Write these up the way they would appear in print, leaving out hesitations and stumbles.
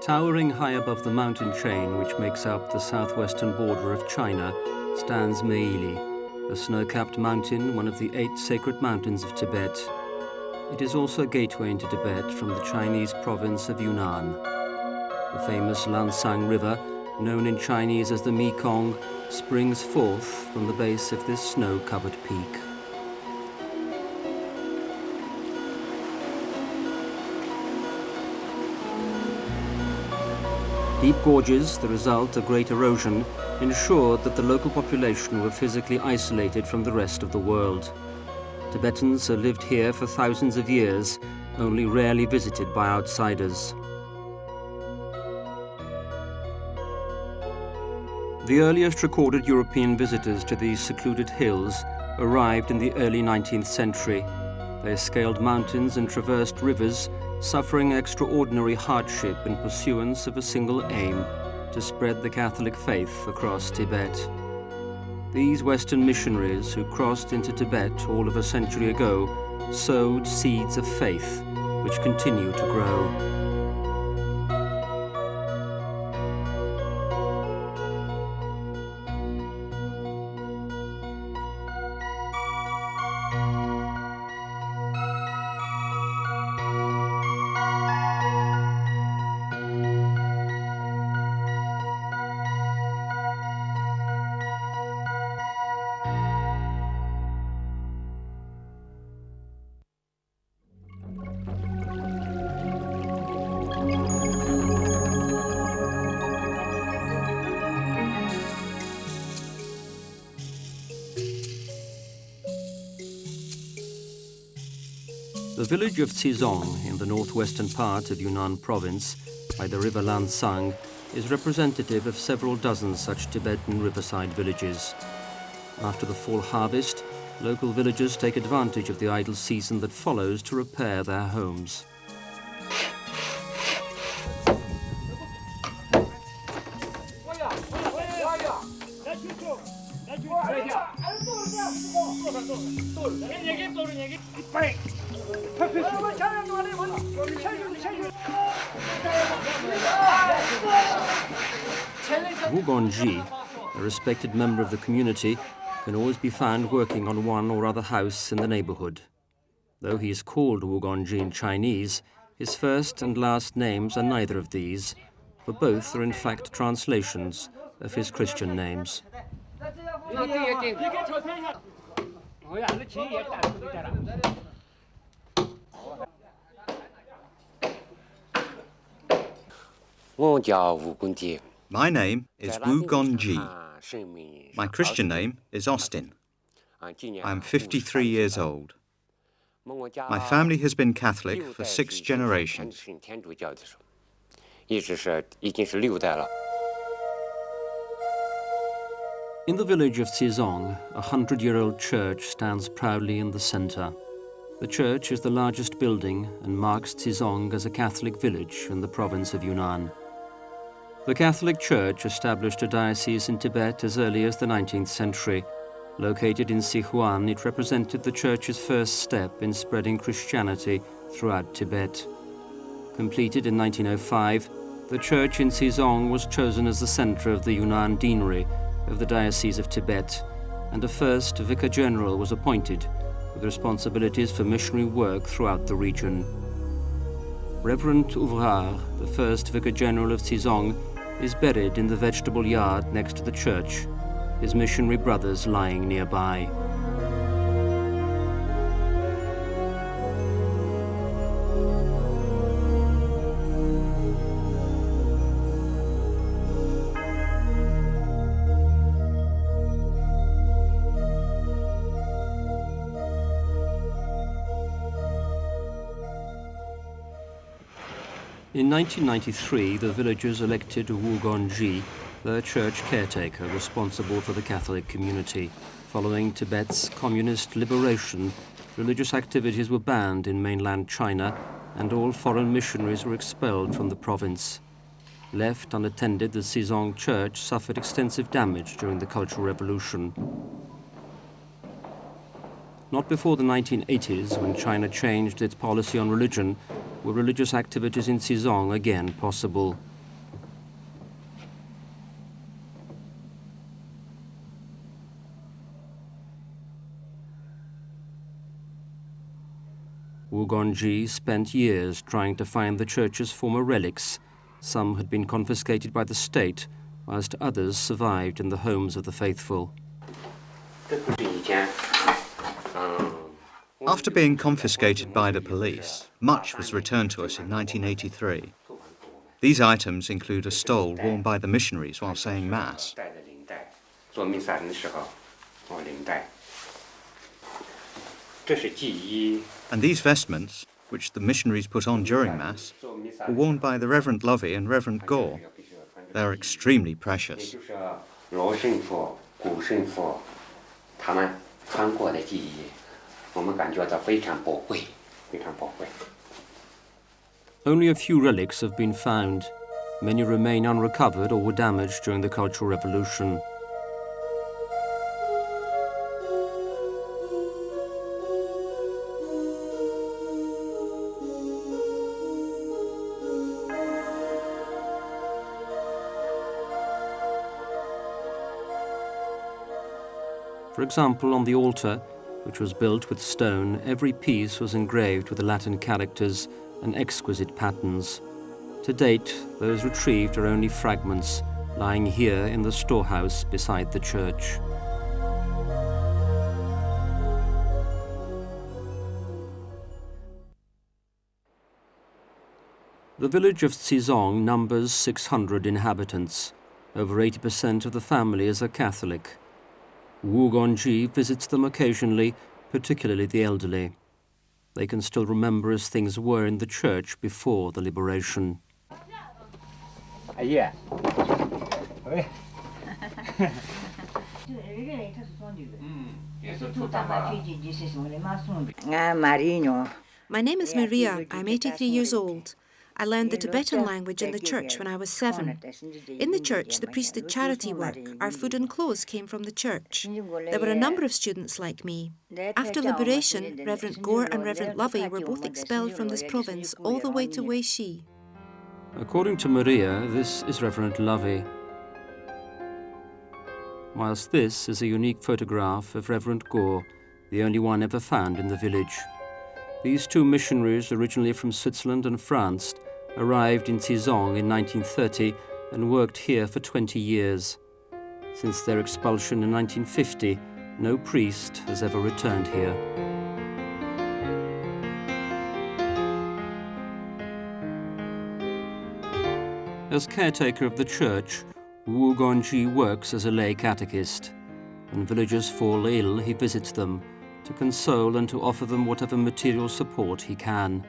Towering high above the mountain chain which makes up the southwestern border of China stands Meili, a snow-capped mountain, one of the 8 sacred mountains of Tibet. It is also a gateway into Tibet from the Chinese province of Yunnan. The famous Lansang River, known in Chinese as the Mekong, springs forth from the base of this snow-covered peak. Deep gorges, the result of great erosion, ensured that the local population were physically isolated from the rest of the world. Tibetans have lived here for thousands of years, only rarely visited by outsiders. The earliest recorded European visitors to these secluded hills arrived in the early 19th century. They scaled mountains and traversed rivers, suffering extraordinary hardship in pursuance of a single aim, to spread the Catholic faith across Tibet. These Western missionaries who crossed into Tibet all of a century ago sowed seeds of faith which continue to grow. The village of Xizong in the northwestern part of Yunnan province, by the river Lansang, is representative of several dozen such Tibetan riverside villages. After the fall harvest, local villagers take advantage of the idle season that follows to repair their homes. Wugonji, a respected member of the community, can always be found working on one or other house in the neighborhood. Though he is called Wugonji in Chinese, his first and last names are neither of these, for both are in fact translations of his Christian names. My name is Wugonji. My Christian name is Austin. I am 53 years old. My family has been Catholic for 6 generations. In the village of Xizong, a 100-year-old church stands proudly in the center. The church is the largest building and marks Xizong as a Catholic village in the province of Yunnan. The Catholic Church established a diocese in Tibet as early as the 19th century. Located in Sichuan, it represented the church's first step in spreading Christianity throughout Tibet. Completed in 1905, the church in Xizong was chosen as the center of the Yunnan deanery of the Diocese of Tibet, and a first vicar general was appointed with responsibilities for missionary work throughout the region. Reverend Ouvrard, the first vicar general of Xizong, is buried in the vegetable yard next to the church, his missionary brothers lying nearby. In 1993, the villagers elected Wugonji, their church caretaker responsible for the Catholic community. Following Tibet's communist liberation, religious activities were banned in mainland China, and all foreign missionaries were expelled from the province. Left unattended, the Xizong church suffered extensive damage during the Cultural Revolution. Not before the 1980s, when China changed its policy on religion, were religious activities in Xizong again possible. Wugongji spent years trying to find the church's former relics. Some had been confiscated by the state, whilst others survived in the homes of the faithful. After being confiscated by the police, much was returned to us in 1983. These items include a stole worn by the missionaries while saying Mass. And these vestments, which the missionaries put on during Mass, were worn by the Reverend Lovey and Reverend Gore. They are extremely precious. Only a few relics have been found. Many remain unrecovered or were damaged during the Cultural Revolution. For example, on the altar, which was built with stone, every piece was engraved with the Latin characters and exquisite patterns. To date, those retrieved are only fragments, lying here in the storehouse beside the church. The village of Xizong numbers 600 inhabitants. Over 80% of the families are Catholic. Wugongji visits them occasionally, particularly the elderly. They can still remember as things were in the church before the liberation. My name is Maria. I'm 83 years old. I learned the Tibetan language in the church when I was 7. In the church, the priest did charity work. Our food and clothes came from the church. There were a number of students like me. After liberation, Reverend Gore and Reverend Lovey were both expelled from this province all the way to Weishi. According to Maria, this is Reverend Lovey, whilst this is a unique photograph of Reverend Gore, the only one ever found in the village. These two missionaries, originally from Switzerland and France, arrived in Xizong in 1930 and worked here for 20 years. Since their expulsion in 1950, no priest has ever returned here. As caretaker of the church, Wugongji works as a lay catechist. When villagers fall ill, he visits them to console and to offer them whatever material support he can.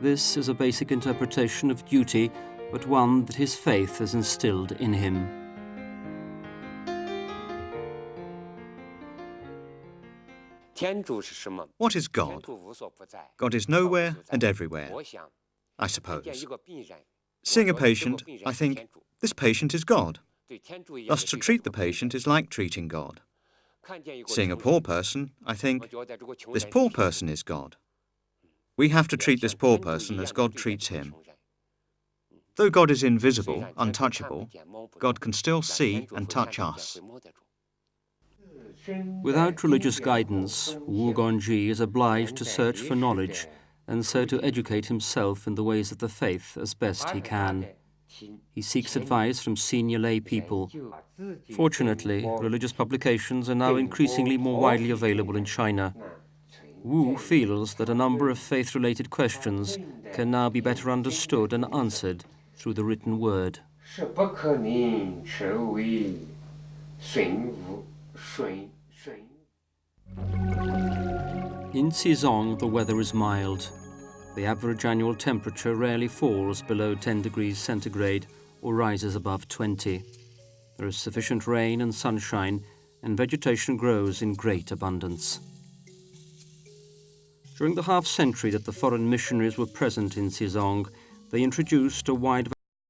This is a basic interpretation of duty, but one that his faith has instilled in him. What is God? God is nowhere and everywhere, I suppose. Seeing a patient, I think, this patient is God. Thus, to treat the patient is like treating God. Seeing a poor person, I think, this poor person is God. We have to treat this poor person as God treats him. Though God is invisible, untouchable, God can still see and touch us. Without religious guidance, Wugongji is obliged to search for knowledge and so to educate himself in the ways of the faith as best he can. He seeks advice from senior lay people. Fortunately, religious publications are now increasingly more widely available in China. Wu feels that a number of faith-related questions can now be better understood and answered through the written word. In Xizong, the weather is mild. The average annual temperature rarely falls below 10 degrees centigrade or rises above 20. There is sufficient rain and sunshine, and vegetation grows in great abundance. During the half-century that the foreign missionaries were present in Xizong, they introduced a wide